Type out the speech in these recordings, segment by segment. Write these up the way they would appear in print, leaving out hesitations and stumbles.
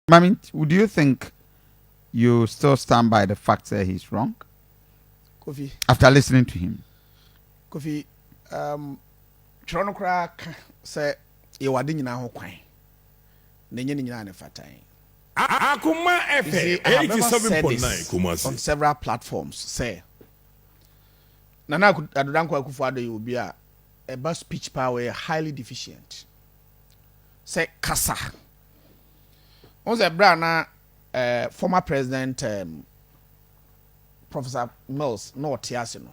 Mami, would you think you still stand by the fact that he's wrong? Kofi. After listening to him. Kofi, Toronto crack say you are doing now kwan. Nenye ni nyina ne fatai. Akoma FM 87.9 Kumasi. On several platforms say Nana Akufo-Addo you will be a speech power highly deficient. Say kasa. On the brana former president Professor Mills no tiasino.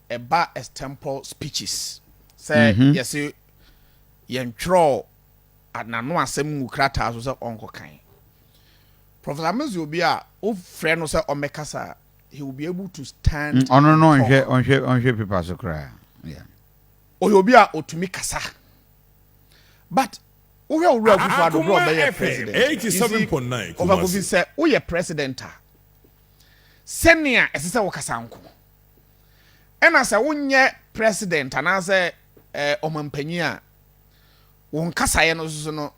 Eba extemporal speeches. Say yes you yentro na no asem ukrata so say onko kan. Professor Mills will be a friend no say omekasa he will be able to stand on people so cry. Yeah. Or you'll be a otumi kasa. But we are real Akufo-Addo bro be president. 87.9 Kumasi say we president. Senia esese wo kasa nko. Ena say wonye president ana say omampanyi a won kasa ye no so no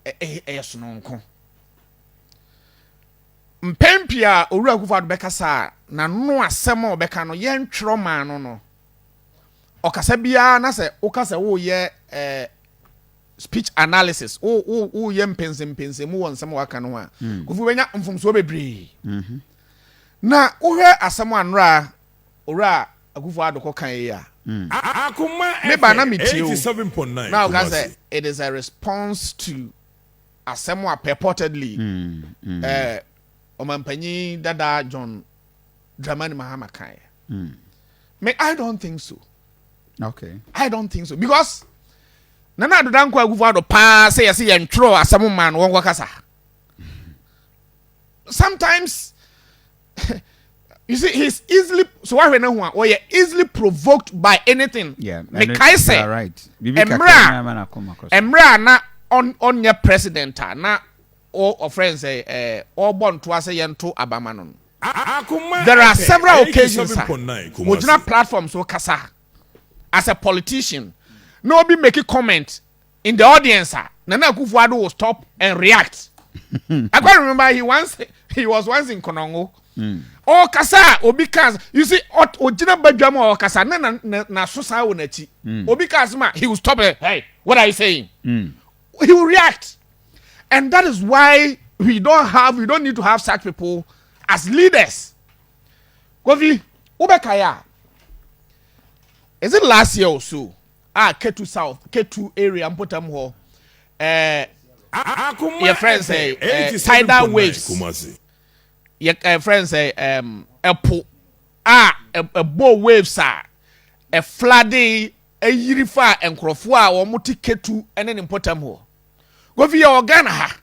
so no nko. Mpempia owura Akufo-Addo be kasa na no asem a obeka no ye ntwero man no. Okasa bia na say wo kasa wo ye speech analysis o ye mpense mu won nsem waka no a Kofi wenya mfomso bebre na wo hwe asem anra owura Akufo-Addo ko kan ya Akoma FM 87.9 now guys say it is a response to asem purportedly omampanyi dada John Dramani Mahama kan me I don't think so. Okay. I don't think so because Nana Akufo-Addo pa say yes yentro asem man won kasa. Sometimes you see he's easily so why we know who easily provoked by anything. Yeah. Mekai say right. Emra na on your president na or friends say or born to say yento abama no. There are several occasions original platforms so kasa as a politician no be make a comment in the audience Nana Akufo-Addo will stop and react. I can't remember he was once in Konongo. Oh kasa obi kasa you see original badwam or kasa na so sa wonachi obi kasa ma he will stop it. Hey, what are you saying? He will react. And that is why we don't need to have such people as leaders. Kofi ubekaya is it last year or so? K2 South, K2 area, Mpotam ho. Your friends say tidal waves. Your friends say a bow waves are a flooding, a yirifa and crofua or muti K2 and then Mpotam ho. Go for your Ghana ha.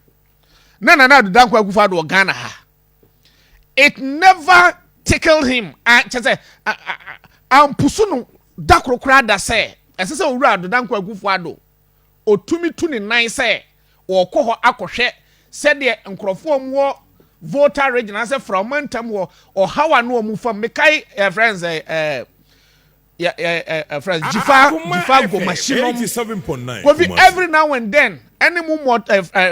Nana do Danko Akufo-Addo Ghana ha. It never tickled him. Pusuno dakro krada say esese owura Danko Akufo-Addo otumi tu ne nan say wo kɔ hɔ akɔhwɛ sɛ de nkrɔfo mu voter region say from mantam wo or how no mu fam mekai friends friends jifa go machine 87.9 every now and then any more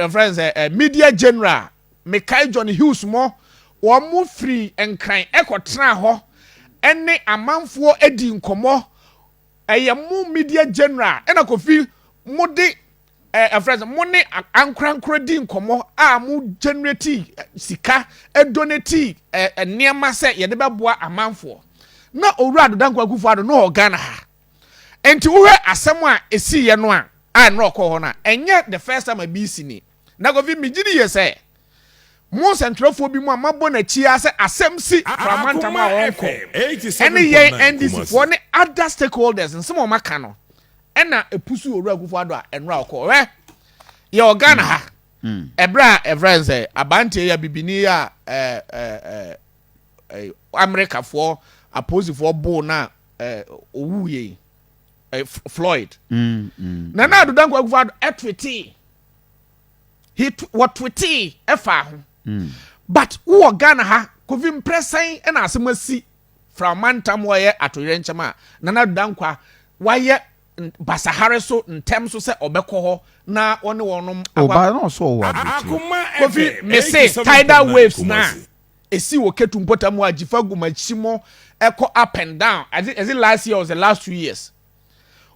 friends media general mekai John Hughes mo wo mu free enkran ekɔtena hɔ ene amanfo edi nkomo mu media general ena Kofi mode friends money ankrankra di nkomo mu generate sika donate niema se ye de beboa amanfo na owura Danko Akufo-Addo no Ghana ha enti wo hwe asem a esi ye no a no okɔ hɔ na enye the first time abisi ni na Kofi migidi ye se mo sentrofo bi mu amabo na chi ase asem si framantama wonko ene ye NDC for ne other stakeholders nsem o maka no ena epusu owura Akufo-Addo a enra okɔ ye Ghana ha ebra friends abante ya bibini ya America for opposing for bo na owuye Floyd Nana Danko Akufo-Addo etwiti what twiti efa ho but wo Ghana ha Kofi mpresan ena asemasi from mantam wo ye atoyere nchema Nana Danko wa ye basahare so ntem so se obekọ na one wonom Oba no so wa. Akoma Kofi me say tidal waves na esi wo ketu mpotamu ajifa gumachimo eko up and down as it last year or the last 2 years.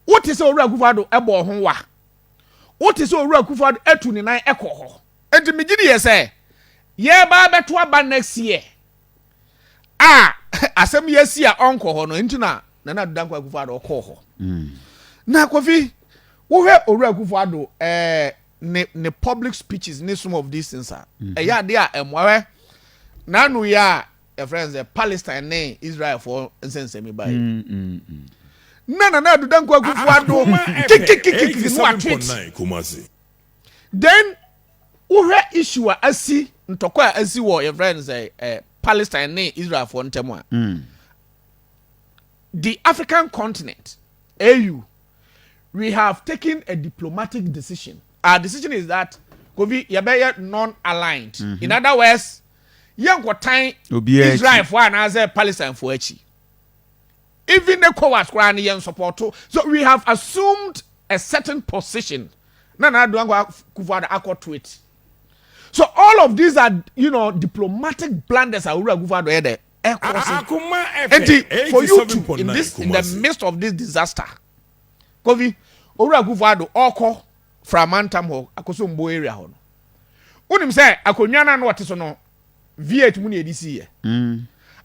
What is Owura Akufo-Addo ebo ho wa? What is Owura Akufo-Addo etu ni nan eko ho? Enti me gidi ye say ye ba beto aba next year. Asem yesi a onko ho no enti na Nana Danko Akufo-Addo oko ho. Na Kofi wo hwe Owura Akufo-Addo ne public speeches ni some of these things are. Ya de a emwawe na no ya friends Palestine ne Israel for sense me buy. Nana Danko Akufo-Addo then wo hwe issue a asi ntoko a asi wo your friends Palestine ne Israel for ntemu a. The African continent, AU, we have taken a diplomatic decision. Our decision is that Kofi yebeye non-aligned. In other words, young time Israel for another Palestine for echi. Even the ECOWAS kwani yen support. So we have assumed a certain position. Nana Danko Akufo-Addo accord to it. So all of these are, diplomatic blunders Owura Akufo-Addo there. And for you to, in the midst of this disaster, Kofi, Owura Akufo-Addo oko from Mantam ho akoso mbo area ho. Unim say akonwa na no so no V8 mu na edisi ye.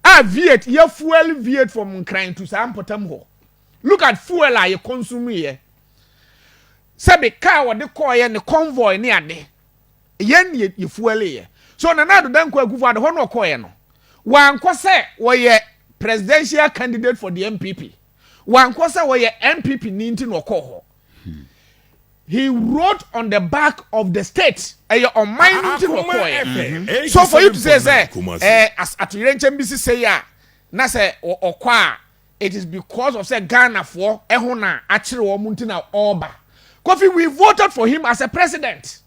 V8 ye fuel V8 from Nkran to Sampotam ho. Look at fuel a ye consume ye. Sabe car wo de call ye ne convoy ne ade. Yen ye fuel ye. So Nana Danko Akufo-Addo ho no call ye no. Wankwa se woye presidential candidate for the MPP. Wankwa se woye MPP ninti no ho. He wrote on the back of the state on mine ninti no. So for you to say as atuyenchem bisi say ya na say okwa it is because of say Ghana for ehuna na akire wo munti na oba. Kofi, we voted for him as a president.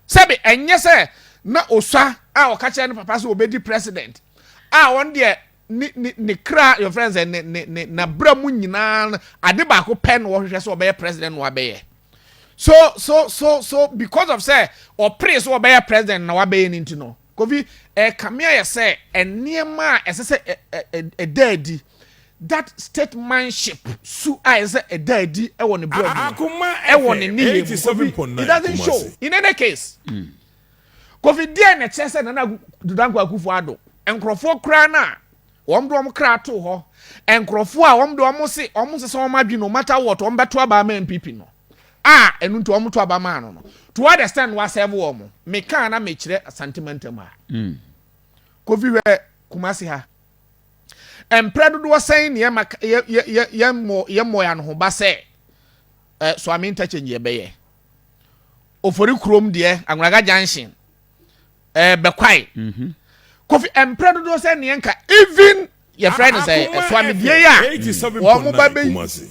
Sabi enye se na oswa a okache ne papa se obedi president. One day ni kra your friends na bra mu nyina ade ba ko pen wo hwehwe so obey president no abeye. So because of say or Prez so obey president na wabeye ninti no. Kofi kamia ye say eniema esese e daddy that statesmanship su is a daddy e won the bra e won ni it doesn't show in any case. Kofi dia na chese na Danko Akufo-Addo enkrofo kra na wom do wom kra to ho enkrofo a wom do wom se so wom adwi no matter what wom beto aba ma MPP no enu to wom to aba ma no to understand what serve wom me kan na me kire sentiment ma Kofi we kumasi ha empredo do saying ye mo ya no ho ba se so am interchange ye beye ofori krom de anwraga junction bekwai Kofi empredo do say nyenka even your friend say swami die ya wo mo ba be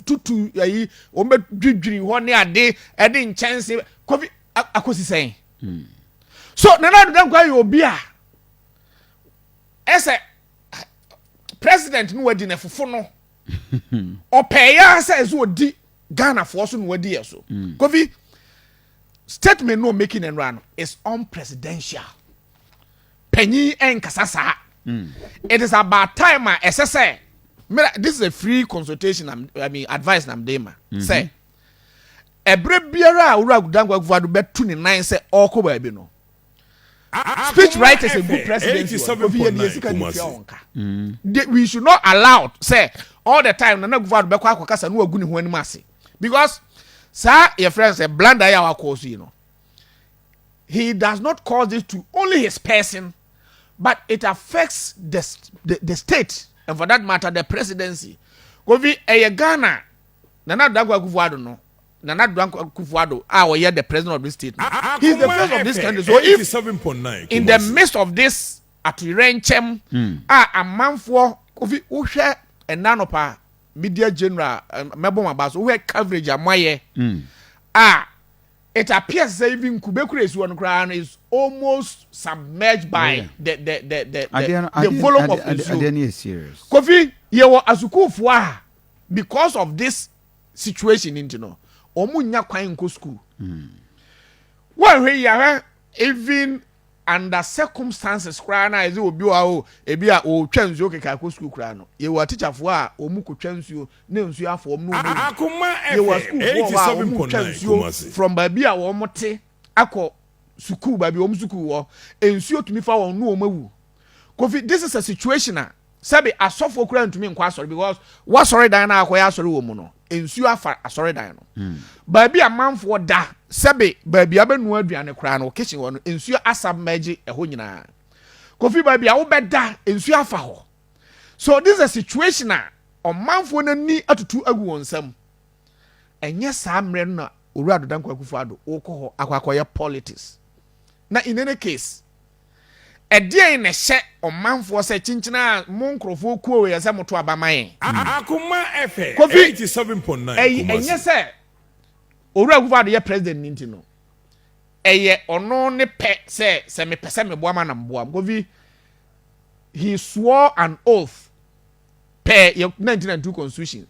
tutu yi wo be dwidwiri ho ne ade nchanse Kofi akosi say so Nana Danko ayi obi a ese president no wadi na fofo no opeya say so odi Ghana for so no wadi yeso Kofi statement no making and run is unpresidential. Penny and Kasasa. It is about time SSA. This is a free consultation. Advice I'm doing. Say, a brave beera Owura Danko Akufo-Addo bet 29 say all cover no. Speech writers a good president. We should not allow say all the time Nana Akufo-Addo be kwa kasa no aguni ho anim ase because sir your friends say blunder ya cause he does not cause this to only his person, but it affects the state and for that matter the presidency. Kofi Ghana Nana Danko Akufo-Addo no. Nana Danko Akufo-Addo we the president of this state. He's the face of this country. So if in the midst of this aturenchem a man for Kofi uhwe enanopa media general mebo mabaso we coverage amaye it appears that even Kubekure one crown is almost submerged by the volume of issue. Serious. Kofi, you were Akufo-Addo because of this situation into no omu nya kwan nko school wa hwe ya even under circumstances kra na eze obi wa o ebi a o twa nsuo keka ko school kra no ye wa teacher fo a omu ko twa nsuo na nsuo afo no Akoma ye wa school fo wa omu twa nsuo from baby a wo mote akọ school baby omu school wo nsuo tumi fa won no omawu kofi this is a situation a sabi asofo kra ntumi nkwa asori because wa sorry dan na akoya asori wo mu no nsuo afa asori dan no baby a manfo da sabi baby abenu aduane kra no kitchen wo no nsuo asab maji eho nyina kofi baby a wo beda nsuo afa ho so this is a situation a omanfo na ni atutu agu wonsam enye saa mre no na Owura Danko Akufo-Addo wo akoya politics na in any case edie ne hye omanfo se chinchina monkrofo kuo ye se moto abamaye Akoma FM 87.9 enye se Owura Akufo-Addo ye president ninti no eye ono ne pe se me pese me boama na mboam kofi he swore an oath per 1992 constitution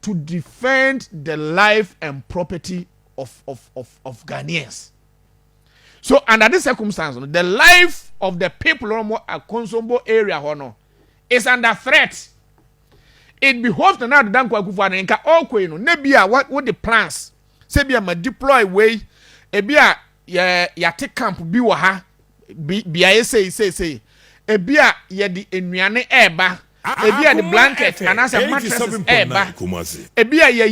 to defend the life and property of Ghanaians. So under this circumstance, the life of the people in a Konsombo area is under threat. It behoves the Owura Danko Akufo-Addo nka okwe no nebia what the plans say bia ma deploy way e bia ya take camp bi wo ha bia say e bia ye di enuane eba e bia the blanket and as a mattress eba e bia ya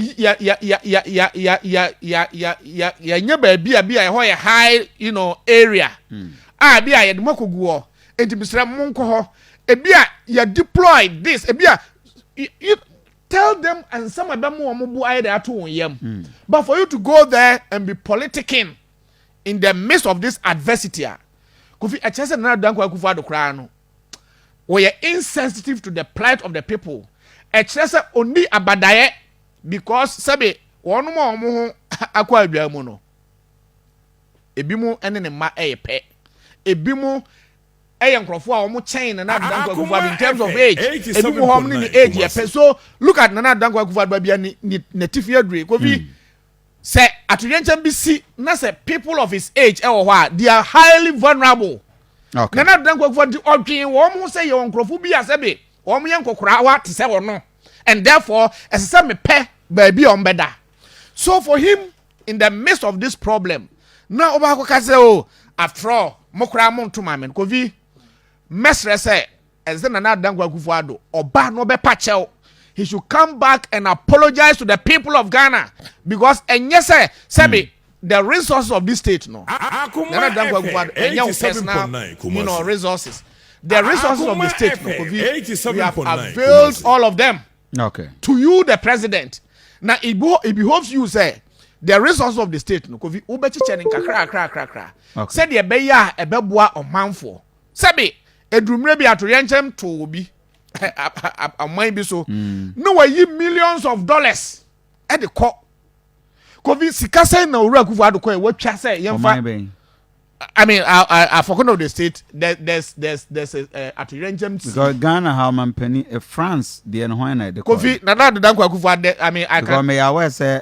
nya ba bia ho ye high area bia ye de makogu ho enti bisra monko ho e bia ya deploy this e bia you tell them and some of them omobu aide ato yam but for you to go there and be politicking in the midst of this adversity kofi a chese na Danko Akufo-Addo kra no we are insensitive to the plight of the people a chese oni abadaye because sabe wonu mo ho akwa adwa mu no ebimu ene ne ma eyepe ebimu nkrofo a omo chain na Danko Akufo-Addo in terms of age ebimu hom ni age yepe so look at na Danko Akufo-Addo bia ni native adre kofi say atuyencham bi si na say people of his age they are highly vulnerable. Okay. Na Danko Akufo-Addo odwen wo mo say ye nkrofo bi asebe wo mo ye nkokora wa te say wono and therefore as say me pe ba bi on beda. So for him in the midst of this problem now oba ko ka say after all mokora mo ntoma men kofi mesre say as na Danko Akufo-Addo oba no be pa chew he should come back and apologize to the people of Ghana because the resources of this state no resources the resources of the state no we have availed all of them to you the president now it behoves you say the resources of the state no kofi ubechiche nkakra said the beya ebeboa omanfo sabi edrumre bi atoyenchem to obi amman bi so no we millions of dollars at the court kofi sika say na Owura Akufo-Addo ko e watwa say yemfa I mean I forgot of the state there's at Renjem because Ghana how man penny France the no when the kofi na Danko Akufo-Addo I mean I can me aware say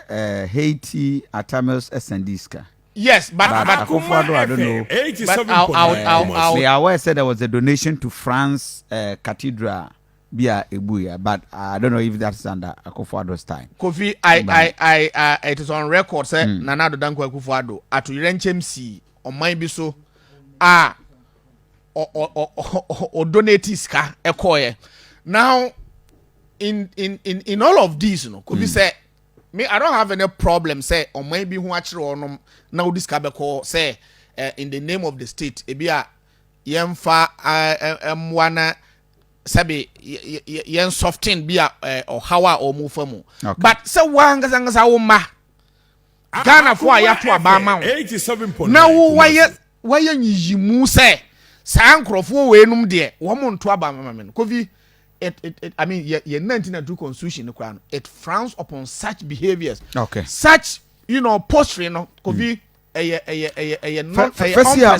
Haiti Atamils Sendiska. Yes, but Akufo-Addo, I don't know. 87.9. Me aware said there was a donation to France Cathedral via Ebuya, but I don't know if that's under Akufo-Addo's time. Kofi, I it is on record say Nana Danko Akufo-Addo at UNHMC on my biso or donate iska ekoye. Now in all of these, Kofi say me I don't have any problem say or maybe who actually or now this kabeko say in the name of the state ebia yemfa mwana sabi yen soften bia or hawa or mufamu but say wangasa wo ma Ghana for ayato abama 87.9 now why yimu say san krofo we num de wo mo nto abama men kofi I mean, your 1992 constitution, it frowns upon such behaviors. Okay. Such, posturing, could be a non-presidential.